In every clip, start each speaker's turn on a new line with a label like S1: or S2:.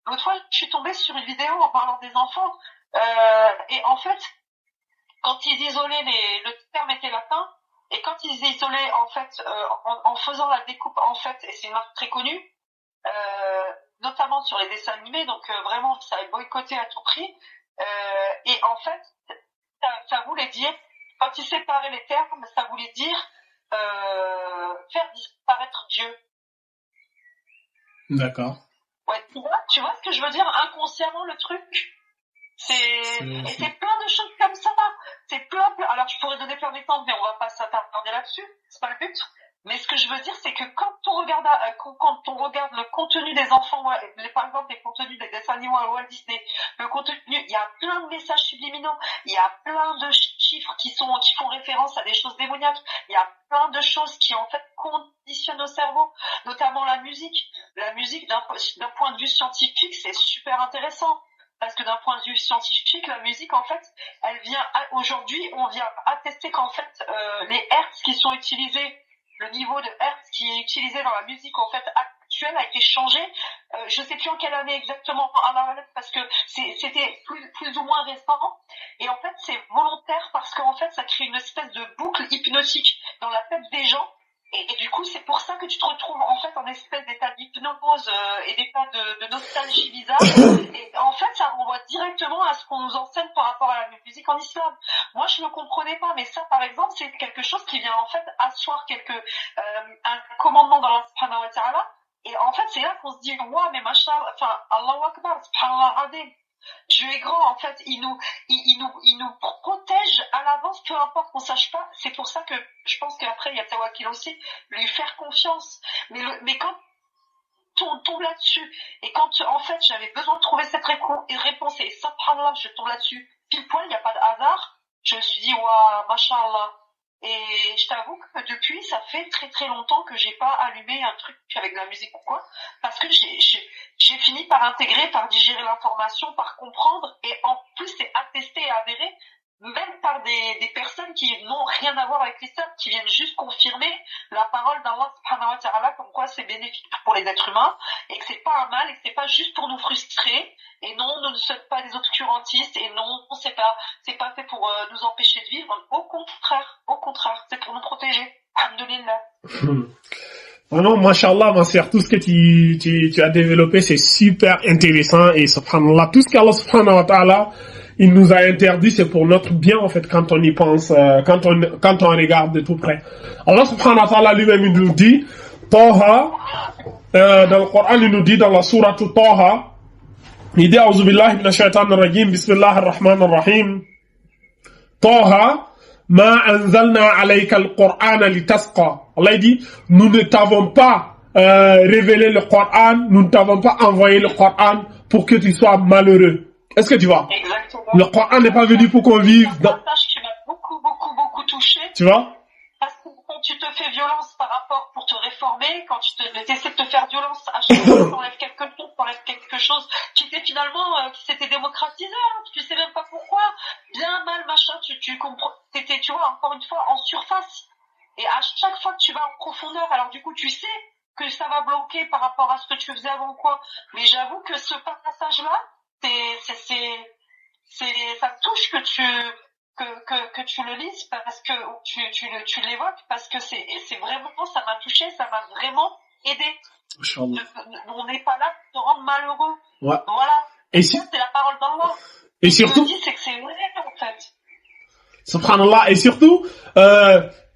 S1: l'autre fois, je suis tombée sur une vidéo en parlant des enfants, et en fait, quand ils isolaient le terme était latin, et quand ils isolaient, en fait, en faisant la découpe, en fait, et c'est une marque très connue, notamment sur les dessins animés, donc vraiment, ça est boycotté à tout prix, et en fait, ça voulait dire, quand ils séparaient les termes, ça voulait dire faire disparaître Dieu.
S2: D'accord.
S1: Ouais, tu vois ce que je veux dire, inconsciemment le truc. Et c'est plein de choses comme ça. C'est plein. Alors je pourrais donner plein d'exemples, mais on va pas s'attarder là-dessus. C'est pas le but. Mais ce que je veux dire, c'est que quand on regarde le contenu des enfants, par exemple les contenus des dessins animés à Walt Disney, le contenu, il y a plein de messages subliminaux, il y a plein de chiffres qui font référence à des choses démoniaques, il y a plein de choses qui en fait conditionnent nos cerveaux, notamment la musique. La musique, d'un point de vue scientifique, c'est super intéressant. Parce que d'un point de vue scientifique, la musique, en fait, aujourd'hui, on vient attester qu'en fait, les hertz qui sont utilisés, le niveau de hertz qui est utilisé dans la musique, en fait, actuelle a été changé. Je sais plus en quelle année exactement, parce que c'était plus ou moins récent. Et en fait, c'est volontaire parce qu'en fait, ça crée une espèce de boucle hypnotique dans la tête des gens. Et du coup, c'est pour ça que tu te retrouves en fait en espèce d'état d'hypnose et d'état de nostalgie bizarre. Et en fait, ça renvoie directement à ce qu'on nous enseigne par rapport à la musique en islam. Moi, je ne comprenais pas, mais ça, par exemple, c'est quelque chose qui vient en fait asseoir un commandement dans Allah subhanahu wa ta'ala. Et en fait, c'est là qu'on se dit, ouais, mais machallah, enfin, Allahu Akbar, subhanallah adim. Dieu est grand, en fait, il nous protège à l'avance, peu importe qu'on sache pas. C'est pour ça que je pense qu'après, il y a Tawakkil aussi, lui faire confiance. Mais quand on tombe là-dessus, et quand, en fait, j'avais besoin de trouver cette réponse, et subhanallah, je tombe là-dessus, pile poil, il n'y a pas de hasard, je me suis dit, waouh, mashallah. Et je t'avoue que depuis, ça fait très très longtemps que j'ai pas allumé un truc avec de la musique ou quoi, parce que j'ai fini par intégrer, par digérer l'information, par comprendre, et en plus c'est attesté et avéré, même par des personnes qui n'ont rien à voir avec l'islam, qui viennent juste confirmer la parole d'Allah subhanahu wa ta'ala, comme quoi c'est bénéfique pour les êtres humains, et que c'est pas un mal, et que c'est pas juste pour nous frustrer, et non, nous ne sommes pas des obscurantistes, et non, c'est pas fait pour nous empêcher de vivre, au contraire, c'est pour nous protéger. Alhamdulillah.
S2: Oh non, mashallah, ma sœur, tout ce que tu as développé, c'est super intéressant, et subhanallah, tout ce qu'Allah subhanahu wa ta'ala, il nous a interdit, c'est pour notre bien, en fait, quand on y pense, quand on regarde de tout près. Allah subhanahu wa ta'ala lui-même, il nous dit, Taha, dans le Coran, il nous dit dans la sourate Taha, il dit, A'udhu billahi minash shaitanir rajim, bismillahir rahmanir rahim, Taha, ma anzalna alayka al-Qur'ana litasqa. Allah dit, nous ne t'avons pas révélé le Coran, nous ne t'avons pas envoyé le Coran pour que tu sois malheureux. Est-ce que tu vois?
S1: Exactement.
S2: Le Coran n'est pas venu pour qu'on vive dans...
S1: C'est un passage qui m'a beaucoup touché.
S2: Tu vois?
S1: Parce que quand tu te fais violence par rapport pour te réformer, quand tu essaies de te faire violence, à chaque fois que t'enlèves quelque chose qui était finalement, qui s'était démocratisé, hein, tu sais même pas pourquoi, bien mal, machin, tu comprends, tu vois, encore une fois, en surface. Et à chaque fois que tu vas en profondeur, alors du coup, tu sais que ça va bloquer par rapport à ce que tu faisais avant quoi. Mais j'avoue que ce passage-là, ça me touche que tu le lises parce que tu l'évoques parce que c'est vraiment, ça m'a touché, ça m'a vraiment aidé. On n'est pas là pour te rendre malheureux.
S2: Ouais.
S1: Voilà. Et ça, c'est la parole d'Allah.
S2: Et surtout,
S1: dis, c'est que c'est vrai en fait.
S2: Subhanallah. Et surtout,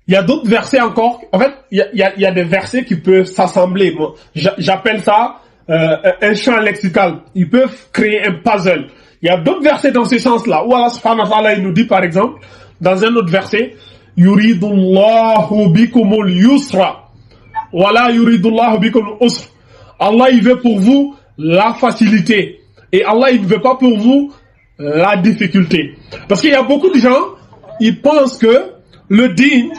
S2: il y a d'autres versets encore. En fait, il y a des versets qui peuvent s'assembler. Bon, j'appelle ça un champ lexical. Ils peuvent créer un puzzle. Il y a d'autres versets dans ce sens-là. Où Allah subhanahu wa ta'ala il nous dit par exemple, dans un autre verset, Yuridullahu bikumul yusra. Wala yuridullahu bikumul usra. Allah il veut pour vous la facilité. Et Allah il ne veut pas pour vous la difficulté. Parce qu'il y a beaucoup de gens, ils pensent que le din,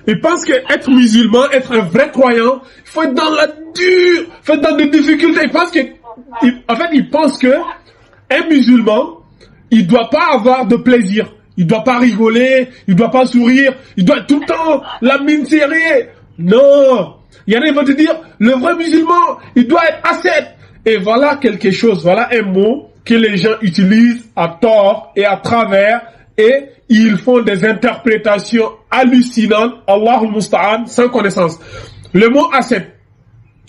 S2: ils pensent que être musulman, être un vrai croyant, il faut être dans la dure, il faut être dans des difficultés. Ils pensent que un musulman, il doit pas avoir de plaisir, il doit pas rigoler, il doit pas sourire, il doit tout le temps la mine serrée. Non, il y en a qui vont te dire, le vrai musulman, il doit être ascète, Et voilà quelque chose, voilà un mot que les gens utilisent à tort et à travers, et ils font des interprétations hallucinantes, Allahul Musta'an, sans connaissance. Le mot asset.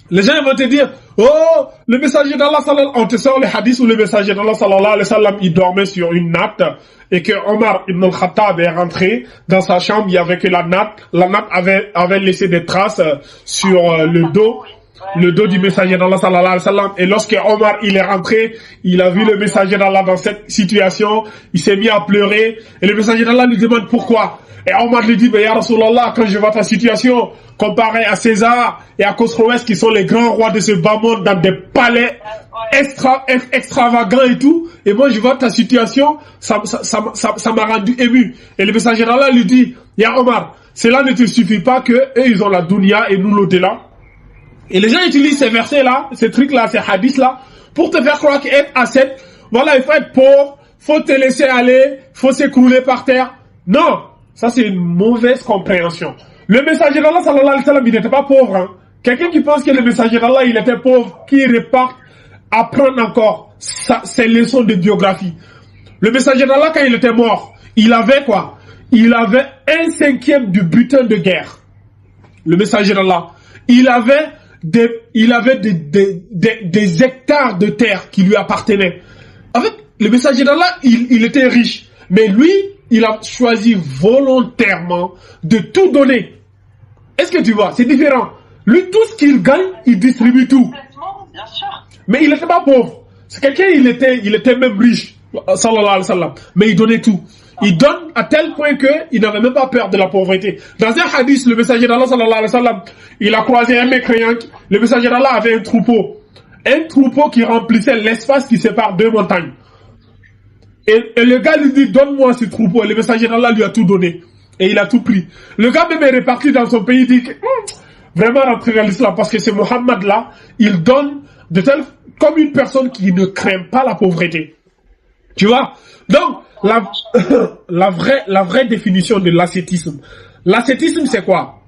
S2: Les gens vont te dire, oh, le messager d'Allah, on te sort les hadiths où le messager d'Allah, sallallahu alayhi wa sallam, il dormait sur une natte, et que Omar ibn al-Khattab est rentré dans sa chambre, il y avait que la natte avait laissé des traces sur le dos du messager d'Allah, sallallahu alayhi wa sallam. Et lorsque Omar, il est rentré, il a vu le messager d'Allah dans cette situation, il s'est mis à pleurer, et le messager d'Allah lui demande pourquoi. Et Omar lui dit, ya Rasulallah, quand je vois ta situation, comparé à César et à Khosroès, qui sont les grands rois de ce bas monde dans des palais extravagants et tout, et moi je vois ta situation, ça m'a rendu ému. Et le messager d'Allah lui dit, ya Omar, cela ne te suffit pas que eux ils ont la dunya et nous l'au-delà. Et les gens utilisent ces versets-là, ces trucs-là, ces hadiths-là, pour te faire croire qu'être ascète, voilà, il faut être pauvre, faut te laisser aller, faut s'écrouler par terre. Non! Ça, c'est une mauvaise compréhension. Le messager d'Allah, sallallahu alayhi wa sallam, il n'était pas pauvre. Hein. Quelqu'un qui pense que le messager d'Allah, il était pauvre, qui repart apprendre encore ses leçons de biographie. Le messager d'Allah, quand il était mort, il avait quoi? Il avait 1/5 du butin de guerre. Le messager d'Allah. Il avait des hectares de terre qui lui appartenaient. En fait, le messager d'Allah, il était riche. Mais lui, il a choisi volontairement de tout donner. Est-ce que tu vois? C'est différent. Lui, tout ce qu'il gagne, il distribue tout.
S1: Bien sûr.
S2: Mais il n'était pas pauvre. C'est quelqu'un, il était même riche, sallallahu alayhi wa sallam. Mais il donnait tout. Il donne à tel point qu'il n'avait même pas peur de la pauvreté. Dans un hadith, le messager d'Allah, sallallahu alayhi wa sallam, il a croisé un mécréant. Le messager d'Allah avait un troupeau. Un troupeau qui remplissait l'espace qui sépare deux montagnes. Et le gars lui dit, donne-moi ce troupeau. Et le messager d'Allah lui a tout donné. Et il a tout pris. Le gars même est reparti dans son pays, il dit, vraiment rentrer dans l'islam, parce que c'est Mohammed là, il donne de tel, comme une personne qui ne craint pas la pauvreté. Tu vois? Donc, la vraie définition de l'ascétisme. L'ascétisme, c'est quoi?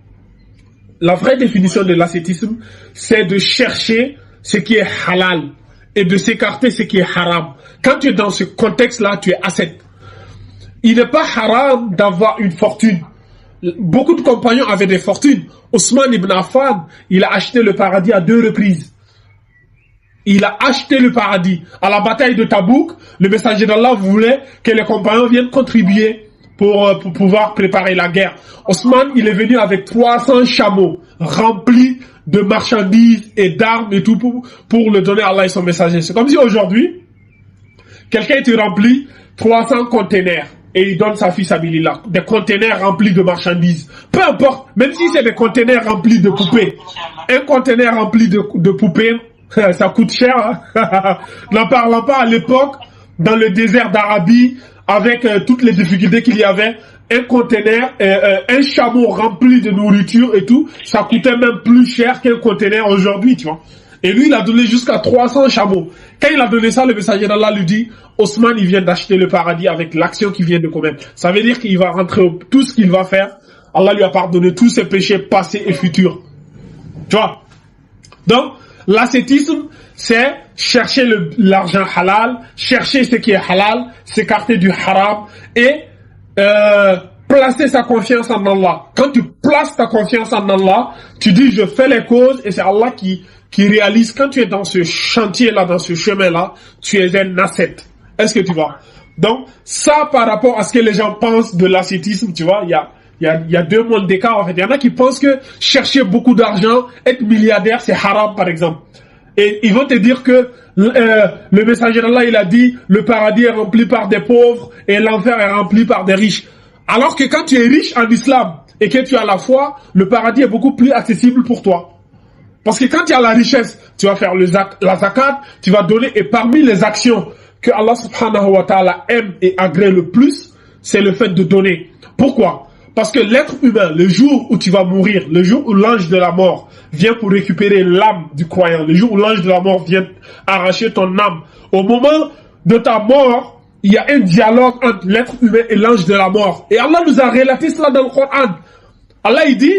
S2: La vraie définition de l'ascétisme, c'est de chercher ce qui est halal et de s'écarter ce qui est haram. Quand tu es dans ce contexte-là, tu es ascète. Il n'est pas haram d'avoir une fortune. Beaucoup de compagnons avaient des fortunes. Ousmane ibn Affan, il a acheté le paradis à 2 reprises. Il a acheté le paradis. À la bataille de Tabouk, le messager d'Allah voulait que les compagnons viennent contribuer pour pouvoir préparer la guerre. Ousmane, il est venu avec 300 chameaux remplis de marchandises et d'armes et tout pour le donner à Allah et son messager. C'est comme si aujourd'hui, quelqu'un te remplit 300 containers et il donne sa fille Sabilillah. Des containers remplis de marchandises. Peu importe, même si c'est des containers remplis de poupées. Un container rempli de poupées, ça coûte cher. Hein? N'en parlant pas à l'époque, dans le désert d'Arabie, avec toutes les difficultés qu'il y avait, un container, un chameau rempli de nourriture et tout, ça coûtait même plus cher qu'un container aujourd'hui, tu vois. Et lui, il a donné jusqu'à 300 chameaux. Quand il a donné ça, le messager d'Allah lui dit, Osman, il vient d'acheter le paradis avec l'action qu'il vient de commettre. Ça veut dire qu'il va rentrer tout ce qu'il va faire. Allah lui a pardonné tous ses péchés passés et futurs. Tu vois? Donc, l'ascétisme, c'est chercher l'argent halal, chercher ce qui est halal, s'écarter du haram et placer sa confiance en Allah. Quand tu places ta confiance en Allah, tu dis je fais les causes et c'est Allah qui réalise. Quand tu es dans ce chantier-là, dans ce chemin-là, tu es un ascète. Est-ce que tu vois? Donc, ça par rapport à ce que les gens pensent de l'ascétisme, tu vois, il y a 2 mondes d'écart en fait. Il y en a qui pensent que chercher beaucoup d'argent, être milliardaire, c'est haram par exemple. Et ils vont te dire que le messager d'Allah, il a dit le paradis est rempli par des pauvres et l'enfer est rempli par des riches. Alors que quand tu es riche en islam et que tu as la foi, le paradis est beaucoup plus accessible pour toi. Parce que quand tu as la richesse, tu vas faire la zakat, tu vas donner, et parmi les actions que Allah subhanahu wa ta'ala aime et agrée le plus, c'est le fait de donner. Pourquoi? Parce que l'être humain, le jour où tu vas mourir, le jour où l'ange de la mort vient pour récupérer l'âme du croyant, le jour où l'ange de la mort vient arracher ton âme, au moment de ta mort, il y a un dialogue entre l'être humain et l'ange de la mort. Et Allah nous a relaté cela dans le Coran. Allah, il dit,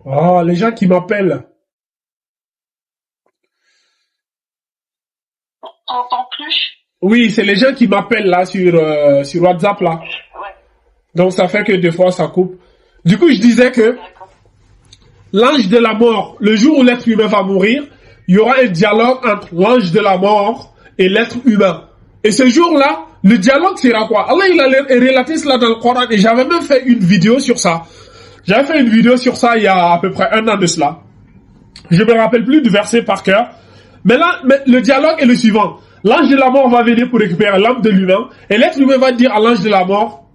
S2: oh, les gens qui m'appellent.
S1: t'entend plus.
S2: Oui, c'est les gens qui m'appellent là sur WhatsApp là.
S1: Ouais,
S2: Donc ça fait que des fois ça coupe. Du coup, je disais que
S1: d'accord.
S2: l'ange de la mort, le jour où l'être humain va mourir, il y aura un dialogue entre l'ange de la mort et l'être humain. Et ce jour-là, le dialogue sera quoi? Allah, il a relaté cela dans le Coran et j'avais même fait une vidéo sur ça. J'avais fait une vidéo sur ça il y a à peu près 1 an de cela. Je me rappelle plus du verset par cœur. Mais là, le dialogue est le suivant. L'ange de la mort va venir pour récupérer l'âme de l'humain et l'être humain va dire à l'ange de la mort,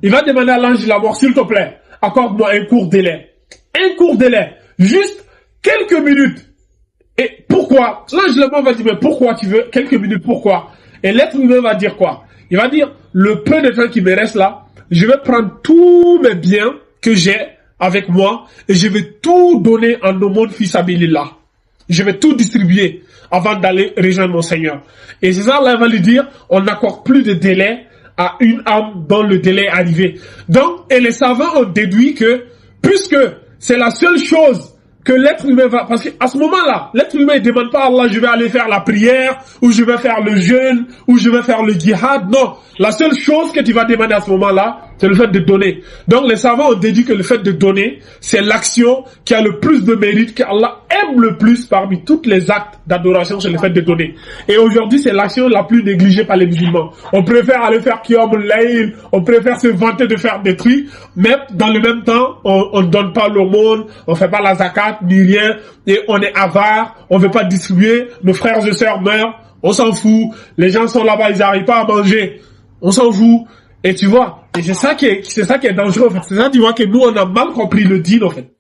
S2: il va demander à l'ange de la mort, s'il te plaît, accorde-moi un court délai. Un court délai. Juste quelques minutes. Et pourquoi? L'ange de la mort va dire, mais pourquoi tu veux quelques minutes, pourquoi? Et l'être humain va dire quoi? Il va dire, le peu de temps qui me reste là, je vais prendre tous mes biens que j'ai avec moi et je vais tout donner en aumône fils abilillah. Je vais tout distribuer avant d'aller rejoindre mon Seigneur. Et c'est ça, Allah va lui dire, on n'accorde plus de délai à une âme dont le délai est arrivé. Donc, et les savants ont déduit que, puisque c'est la seule chose que l'être humain va, parce qu'à ce moment-là, l'être humain ne demande pas à Allah, je vais aller faire la prière, ou je vais faire le jeûne, ou je vais faire le djihad. Non. La seule chose que tu vas demander à ce moment-là, c'est le fait de donner. Donc les savants ont déduit que le fait de donner, c'est l'action qui a le plus de mérite, qu'Allah aime le plus parmi tous les actes d'adoration, c'est le fait de donner. Et aujourd'hui, c'est l'action la plus négligée par les musulmans. On préfère aller faire Qiyam al-Layl, on préfère se vanter de faire des trucs, mais dans le même temps, on ne donne pas l'aumône, on fait pas la zakat, ni rien, et on est avare, on veut pas distribuer, nos frères et sœurs meurent, on s'en fout, les gens sont là-bas, ils n'arrivent pas à manger, on s'en fout. Et tu vois, et c'est ça qui est dangereux, en fait. C'est ça, tu vois, que nous, on a mal compris le deal, en fait.